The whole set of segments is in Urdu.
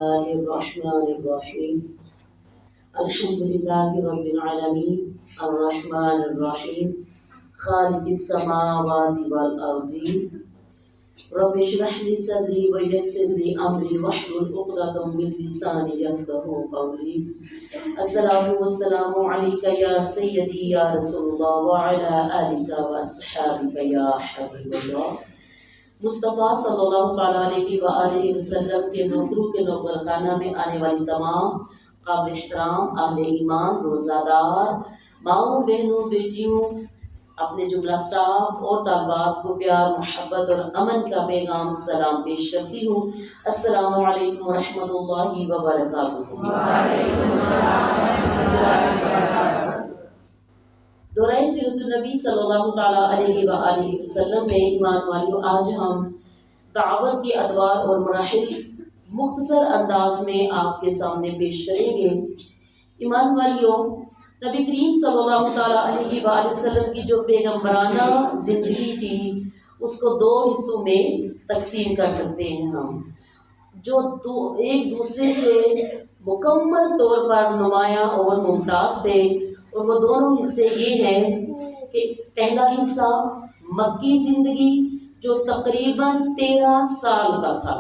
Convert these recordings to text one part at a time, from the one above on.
الله الرحمن الرحيم الحمد لله رب العالمين الرحمن الرحيم خالق السماوات والأرض رب اشرح لي صدري ويسر لي أمري واحلل عقدة من لساني يفقهوا قولي. الصلاة والسلام عليك يا سيدي يا رسول الله وعلى آلك وأصحابك يا حبيب الله. مصطفیٰ صلی اللہ علیہ وآلہ وسلم کے نوکروں کے نوکر خانہ میں آنے والی تمام قابل احترام اہل ایمان روزہ دار ماؤں بہنوں بیٹیوں اپنے جملہ سٹاف اور طالبات کو پیار محبت اور امن کا پیغام سلام پیش کرتی ہوں. السلام علیکم ورحمۃ اللہ وبرکاتہ. وعلیکم السلام ورحمۃ اللہ وبرکاتہ. دورہ سیرت النبی صلی اللہ تعالیٰ علیہ وآلہ وسلم میں ایمان والیوں آج ہم دعوت کے ادوار اور مراحل مختصر انداز میں آپ کے سامنے پیش کریں گے. ایمان والیوں، نبی کریم صلی اللہ تعالیٰ علیہ وآلہ وسلم کی جو پیغمبرانہ زندگی تھی اس کو دو حصوں میں تقسیم کر سکتے ہیں ہم، جو ایک دوسرے سے مکمل طور پر نمایاں اور ممتاز تھے. اور وہ دونوں حصے یہ ہیں کہ پہلا حصہ مکی زندگی جو تقریباً 13 سال کا تھا،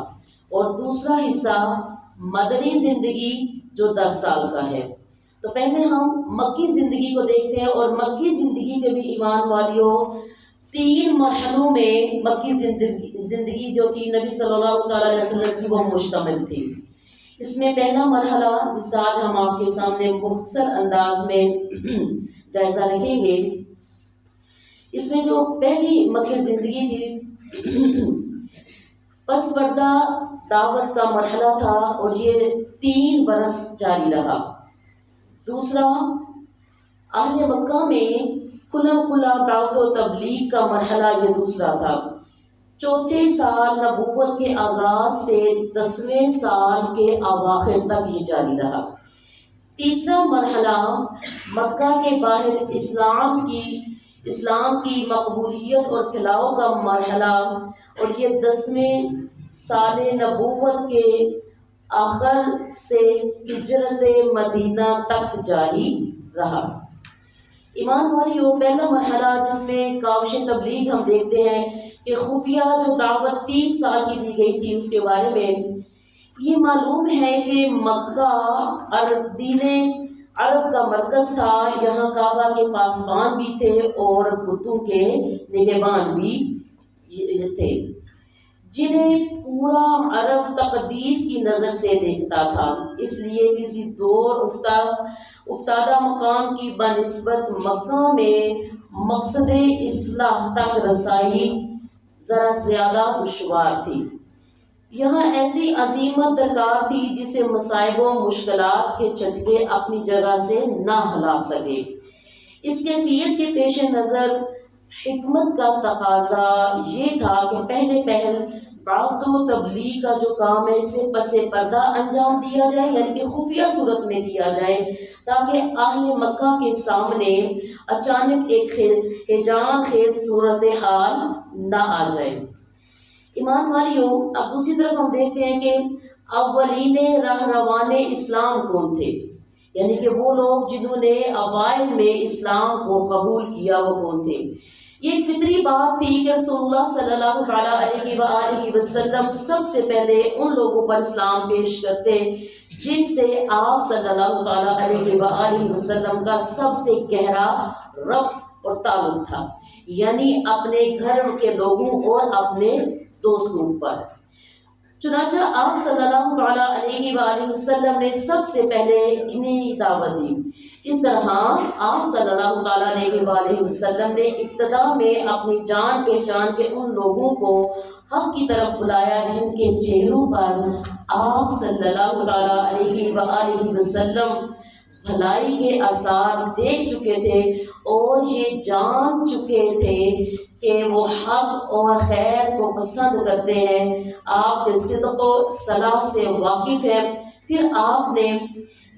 اور دوسرا حصہ مدنی زندگی جو 10 سال کا ہے. تو پہلے ہم مکی زندگی کو دیکھتے ہیں، اور مکی زندگی کے بھی ایمان والیوں 3 مرحلوں میں مکی زندگی جو کہ نبی صلی اللہ تعالیٰ علیہ وسلم کی وہ مشتمل تھی. اس میں پہلا مرحلہ جس کا آج ہم آپ کے سامنے مختصر انداز میں جائزہ لیں گے، اس میں جو پہلی مکی زندگی تھی پس پردہ دعوت کا مرحلہ تھا، اور یہ 3 برس جاری رہا. دوسرا اہل مکہ میں کھلا کھلا دعوت و تبلیغ کا مرحلہ یہ دوسرا تھا. چوتھے سال نبوت کے آغاز سے 10ویں سال کے اواخر تک یہ جاری رہا. تیسرا مرحلہ مکہ کے باہر اسلام کی مقبولیت اور پھیلاؤ کا مرحلہ، اور یہ 10ویں سال نبوت کے آخر سے ہجرت مدینہ تک جاری رہا. ایمان والیوں، پہلا مرحلہ جس میں کاوش تبلیغ ہم دیکھتے ہیں کہ خفیہ جو دعوت 3 سال کی دی گئی تھی، اس کے بارے میں یہ معلوم ہے کہ مکہ دین عرب کا مرکز تھا. یہاں کعبہ کے پاسبان بھی تھے اور بتوں کے نگہبان بھی تھے، جنہیں پورا عرب تقدیس کی نظر سے دیکھتا تھا. اس لیے کسی دور افتادہ مقام کی بنسبت مکہ میں مقصد اصلاح تک رسائی ذرا زیادہ دشوار تھی. یہاں ایسی عظیمت درکار تھی جسے مصائب و مشکلات کے جھٹکے اپنی جگہ سے نہ ہلا سکے. اس کیفیت کے پیش نظر حکمت کا تقاضا یہ تھا کہ پہل دعوت و تبلیغ کا جو کام ہے اسے پس پردہ انجام دیا جائے، یعنی کہ خفیہ صورت میں کیا جائے، تاکہ اہل مکہ کے سامنے اچانک ایک ہیجان خیز صورتحال نہ آ جائے. ایمان والیوں، اب دوسری طرف ہم دیکھتے ہیں کہ اولین رہروان اسلام کون تھے، یعنی کہ وہ لوگ جنہوں نے اوائل میں اسلام کو قبول کیا وہ کون تھے. یہ ایک فطری بات تھی کہ رسول اللہ صلی اللہ علیہ وآلہ وسلم سب سے پہلے ان لوگوں پر اسلام پیش کرتے جن سے آپ صلی اللہ علیہ وآلہ وسلم کا سب سے گہرا ربط اور تعلق تھا، یعنی اپنے گھر کے لوگوں اور اپنے دوستوں پر. چنانچہ آپ صلی اللہ علیہ وآلہ وسلم نے سب سے پہلے انہیں دعوت دی. اس طرح آپ صلی اللہ علیہ وآلہ وسلم نے ابتدا میں اپنی جان پہچان کے ان لوگوں کو حق کی طرف بلایا جن کے چہروں پر آپ صلی اللہ علیہ وآلہ وسلم بھلائی کے آثار دیکھ چکے تھے، اور یہ جان چکے تھے کہ وہ حق اور خیر کو پسند کرتے ہیں، آپ کے صدق و صلاح سے واقف ہیں. پھر آپ نے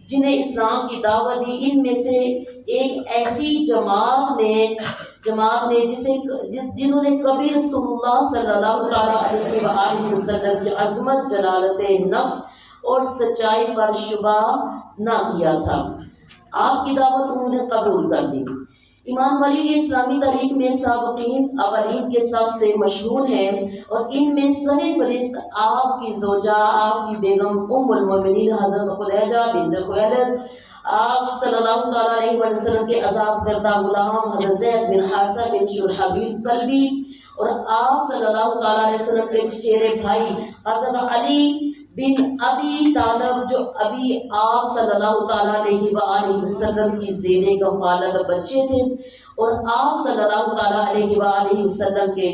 جنہیں اسلام کی دعوت دی، ان میں سے ایک ایسی جماعت نے جنہوں نے کبھی رسول اللہ صلی اللہ علیہ وآلہ وسلم کی عظمت، جلالت نفس اور سچائی پر شبہ نہ کیا تھا۔ آپ کی دعوت انہوں نے قبول کر لی۔ امام علی یہ اسلامی تاریخ میں سابقین اولین کے سب سے مشہور ہیں، اور ان میں سر فہرست آپ کی زوجہ، آپ کی بیگم ام المومنین حضرت خدیجہ بنت خویلد، آپ صلی اللہ تعالیٰ علیہ وسلم کے آزاد کردہ غلام حضرت زید بن حارثہ بن شرحبیل قلبی، اور آپ صلی اللہ تعالیٰ علیہ وسلم کے چچیرے بھائی حضرت علی بن ابی طالب، جو ابھی آپ صلی اللہ تعالیٰ علیہ وآلہ وسلم کی زیر کفالت بچے تھے، اور آپ صلی اللہ تعالیٰ علیہ وآلہ وسلم کے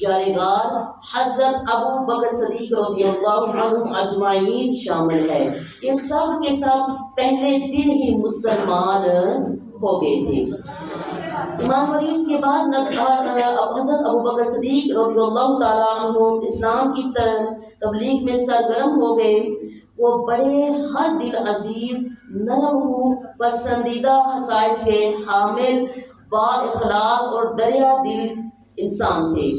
یارغار حضرت ابو بکر صدیق رضی اللہ عنہ اجمعین شامل ہے۔ یہ سب کے سب پہلے دن ہی مسلمان ہو گئے تھے۔ امام علی کے بعد حضرت ابو بکر صدیق رضی اللہ تعالیٰ عنہ اسلام کی تبلیغ میں سرگرم ہو گئے۔ وہ بڑے ہر دل عزیز، نرم روح، پسندیدہ خصائص کے حامل، با اخلاق اور دریا دل انسان تھے۔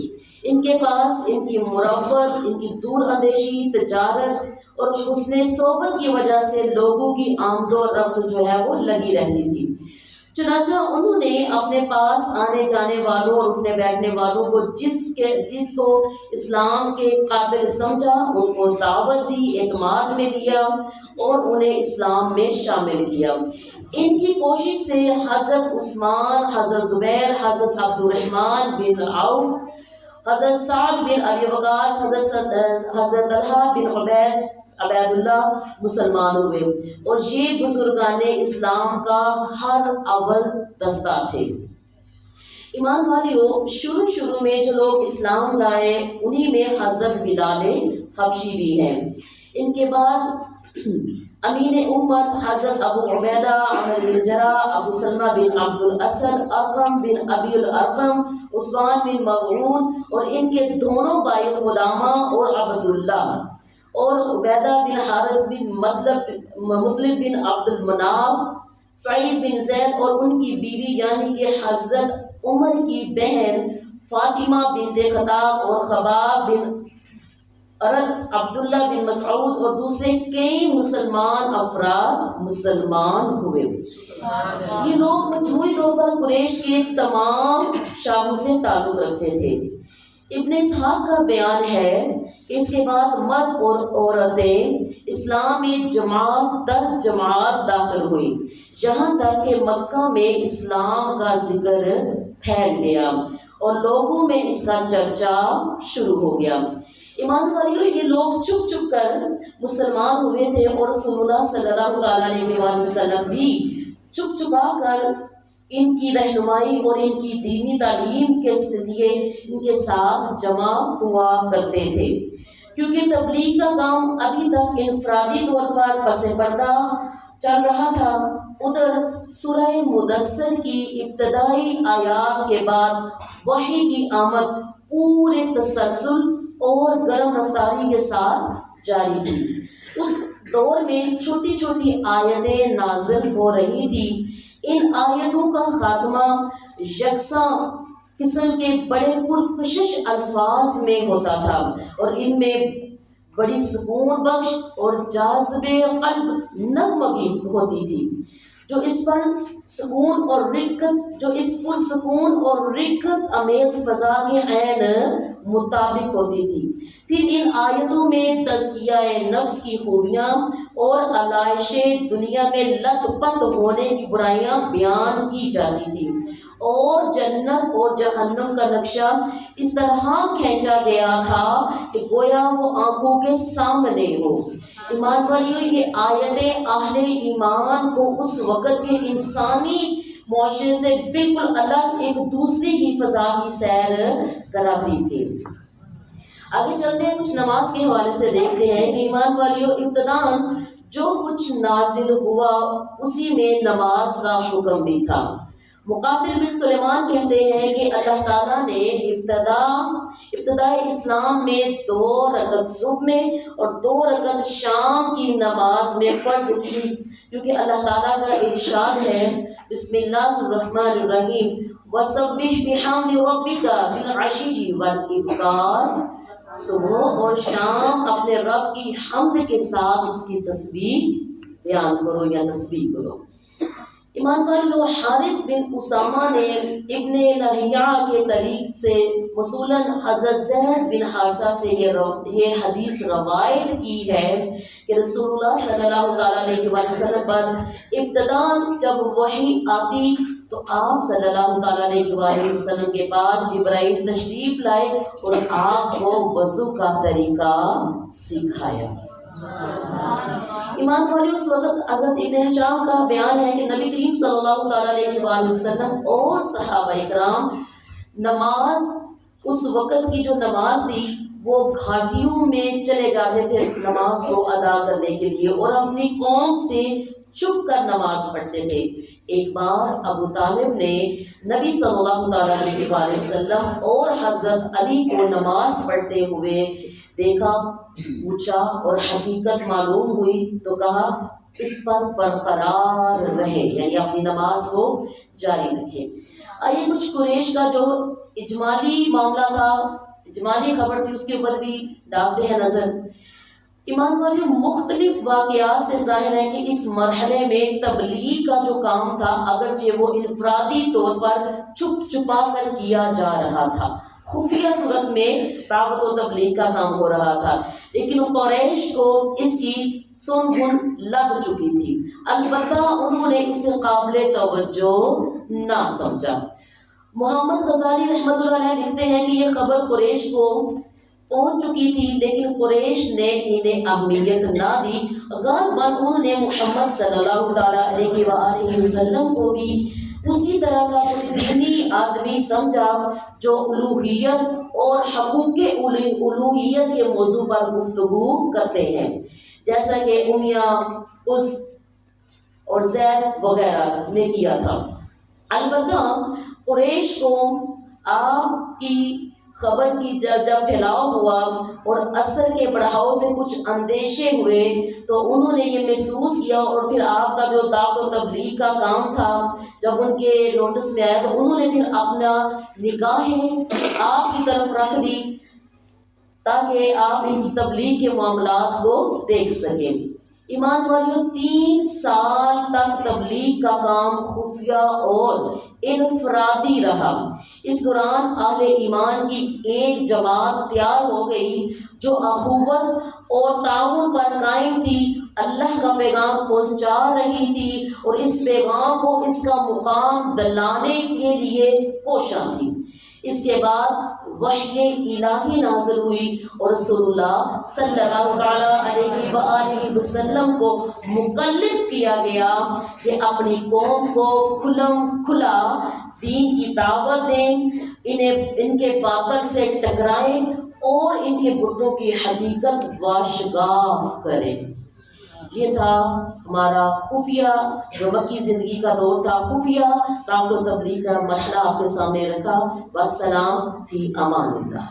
ان کے پاس ان کی مروت، ان کی دور اندیشی، تجارت اور حسن صحبت کی وجہ سے لوگوں کی آمد و رفت جو ہے وہ لگی رہتی تھی۔ چنانچہ انہوں نے اپنے پاس آنے جانے والوں اور اٹھنے بیٹھنے والوں کو جس کو اسلام کے قابل سمجھا، ان کو دعوت دی، اعتماد میں لیا اور انہیں اسلام میں شامل کیا۔ ان کی کوشش سے حضرت عثمان، حضرت زبیر، حضرت عبد الرحمن بن عوف، حضرت سعد بن ابی وقاص، حضرت طلحہ بن عبید اللہ مسلمان ہوئے، اور یہ بزرگان اسلام کا ہر اول دستہ تھے۔ ایمان والیوں، شروع میں جو لوگ اسلام لائے انہی میں حضرت بلال حبشی بھی ہیں۔ ان کے بعد امین امت حضرت ابو عبیدہ عامر بن جراح، ابو سلمہ بن عبد الاسد، ارقم بن ابی الارقم، عثمان بن مظعون، اور ان کے دونوں بھائی غلامہ اور عبداللہ، اور عبیدہ بن حارث بن مطلب بن عبد المناف، سعید بن زید اور ان کی بیوی یعنی کہ حضرت عمر کی بہن فاطمہ بنت خطاب، اور خباب بن ارد، عبداللہ بن مسعود اور دوسرے کئی مسلمان افراد مسلمان ہوئے۔ یہ لوگ مجموعی طور پر قریش کے تمام شعبوں سے تعلق رکھتے تھے۔ ابن اسحاق کا بیان ہے کہ اس کے بعد مرد اور عورتیں اسلام میں جماعت در جماعت داخل ہوئی، یہاں تک کہ مکہ میں اسلام کا ذکر پھیل گیا اور لوگوں میں اس کا چرچا شروع ہو گیا۔ ایمان والیوں، یہ لوگ چھپ چھپ کر مسلمان ہوئے تھے، اور رسول اللہ صلی اللہ تعالیٰ علیہ وآلہ وسلم بھی چھپ چھپا کر ان کی رہنمائی اور ان کی دینی تعلیم کے لیے ان کے ساتھ جمع ہوا کرتے تھے، کیونکہ تبلیغ کا کام ابھی تک انفرادی طور پر پس پردہ چل رہا تھا۔ ادھر سورہ مدثر کی ابتدائی آیات کے بعد وحی کی آمد پورے تسلسل اور گرم رفتاری کے ساتھ جاری تھی۔ اس دور میں چھوٹی چھوٹی آیتیں نازل ہو رہی تھی۔ ان آیتوں کا خاتمہ یکساں قسم کے بڑے پرکشش الفاظ میں ہوتا تھا، اور ان میں بڑی سکون بخش اور جاذب قلب نغمگی ہوتی تھی، جو اس پر سکون اور رقت امیز فضا کے عین مطابق ہوتی تھی۔ پھر ان آیتوں میں تزکیہ نفس کی خوبیاں اور علائش دنیا میں لت پت ہونے کی برائیاں بیان کی جاتی تھی، اور جنت اور جہنم کا نقشہ اس طرح کھینچا گیا تھا کہ گویا وہ آنکھوں کے سامنے ہو۔ ایمان والیوں، یہ آیتیں اہل ایمان کو اس وقت کے انسانی معاشرے سے بالکل الگ ایک دوسری ہی فضا کی سیر کراتی تھی۔ آگے چلتے ہیں، کچھ نماز کے حوالے سے دیکھتے ہیں کہ ایمان والیوں، ابتداً جو کچھ نازل ہوا اسی میں نماز کا حکم بھی تھا۔ مقاتل بن سلیمان کہتے ہیں کہ اللہ تعالیٰ نے ابتدائی اسلام میں 2 رکعت صبح میں اور 2 رکعت شام کی نماز میں فرض کی، کیونکہ اللہ تعالیٰ کا ارشاد ہے بسم اللہ الرحمن الرحیم وَسَبِّحْ بِحَمْدِ رَبِّكَ بِالْعَشِيِّ وَالْإِبْكَارِ صبح اور شام اپنے رب کی حمد کے ساتھ اس کی تسبیح بیان کرو یا تسبیح کرو۔ ایمان والو، حارث بن اسامہ نے ابن لہیعہ کے طریق سے وصولاً حضرت زید بن حارثہ سے یہ حدیث روایت کی ہے کہ رسول اللہ صلی اللہ علیہ وسلم پر ابتداء جب وحی آتی تو آپ صلی اللہ علیہ وسلم کے پاس جبرائیل تشریف لائے اور آپ کو وضو کا طریقہ سکھایا۔ ایمان والی، اس وقت حضرت ابن ہشام کا بیان ہے کہ نبی کریم صلی اللہ علیہ وسلم اور صحابہ اکرام نماز، اس وقت کی جو نماز تھی وہ گھاٹیوں میں چلے جاتے تھے نماز کو ادا کرنے کے لیے اور اپنی قوم سے چھپ کر نماز پڑھتے تھے۔ ایک بار ابو طالب نے نبی صلی اللہ علیہ وسلم اور حضرت علی کو نماز پڑھتے ہوئے دیکھا، پوچھا اور حقیقت معلوم ہوئی تو کہا اس پر برقرار رہے، یعنی اپنی نماز کو جاری رکھے۔ آئیے کچھ قریش کا جو اجمالی معاملہ تھا، اجمالی خبر تھی، اس کے اوپر بھی ڈالتے ہیں نظر۔ ایمان والی، مختلف واقعات سے ظاہر ہے کہ اس مرحلے میں تبلیغ کا جو کام تھا اگرچہ وہ انفرادی طور پر چھپ چھپا کر کیا جا رہا تھا، خفیہ صورت میں دعوت و تبلیغ کا کام ہو رہا تھا، لیکن قریش کو اس کی سن گن لگ چکی تھی، البتہ انہوں نے اسے قابل توجہ نہ سمجھا۔ محمد غزالی رحمۃ اللہ علیہ لکھتے ہیں کہ یہ خبر قریش کو پہنچ چکی تھی لیکن قریش نے انہیں اہمیت نہ دی، غالباً انہوں نے محمد صلی اللہ علیہ وآلہ وسلم کو بھی اسی طرح کا کوئی دینی آدمی سمجھا جو الوہیت اور حقوق الوہیت کے موضوع پر گفتگو کرتے ہیں، جیسا کہ امیہ، اس اور زید وغیرہ نے کیا تھا۔ البتہ قریش کو آپ کی خبر کی جب پھیلاؤ ہوا اور اثر کے بڑھاؤ سے کچھ اندیشے ہوئے تو انہوں نے یہ محسوس کیا، اور پھر آپ کا جو دعوت و تبلیغ کا کام تھا جب ان کے نوٹس میں آیا تو انہوں نے پھر اپنا نگاہیں آپ کی طرف رکھ دی تاکہ آپ ان کی تبلیغ کے معاملات کو دیکھ سکیں۔ ایمان والیوں، 3 سال تک تبلیغ کا کام خفیہ اور انفرادی رہا۔ اس دوران اہل ایمان کی ایک جماعت تیار ہو گئی جو اخوت اور تعاون پر قائم تھی، اللہ کا پیغام پہنچا رہی تھی اور اس پیغام کو اس کا مقام دلانے کے لیے کوشاں تھی۔ اس کے بعد وحی الہی نازل ہوئی اور رسول اللہ صلی اللہ علیہ وآلہ وسلم کو مکلف کیا گیا کہ اپنی قوم کو کھلا دین کی دعوت دیں، ان کے باطل سے ٹکرائیں اور ان کے بتوں کی حقیقت واشگاف کریں۔ یہ تھا ہمارا خفیہ جو مکی زندگی کا دور تھا، خفیہ دعوت و تبلیغ کا مرحلہ آپ کے سامنے رکھا۔ والسلام فی امان اللہ۔